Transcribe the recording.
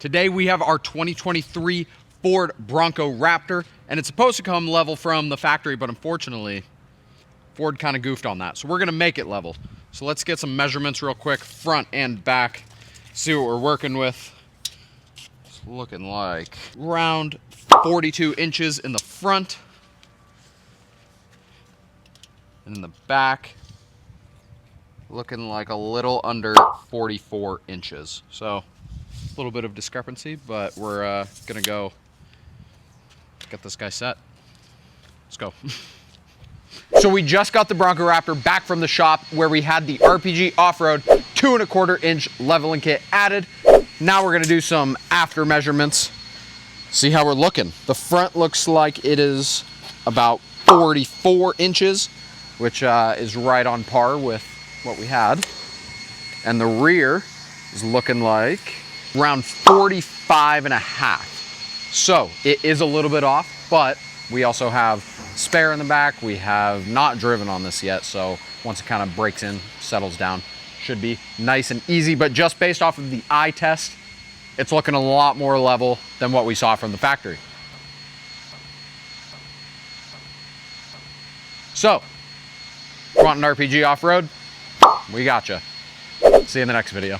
Today we have our 2023 Ford Bronco Raptor, and it's supposed to come level from the factory, but unfortunately, Ford kind of goofed on that. So we're gonna make it level. So let's get some measurements real quick, front and back, see what we're working with. It's looking like around 42 inches in the front, and in the back, looking like a little under 44 inches. So a little bit of discrepancy, but we're gonna go get this guy set. Let's go. So we just got the Bronco Raptor back from the shop where we had the RPG off-road 2¼ inch leveling kit added. Now we're gonna do some after measurements, see how we're looking. The front looks like it is about 44 inches, which is right on par with what we had. And the rear is looking like around 45.5. So it is a little bit off, but we also have spare in the back. We have not driven on this yet, so once it kind of breaks in, settles down, should be nice and easy. But just based off of the eye test, it's looking a lot more level than what we saw from the factory. So, if you want an RPG off-road, we gotcha. See you in the next video.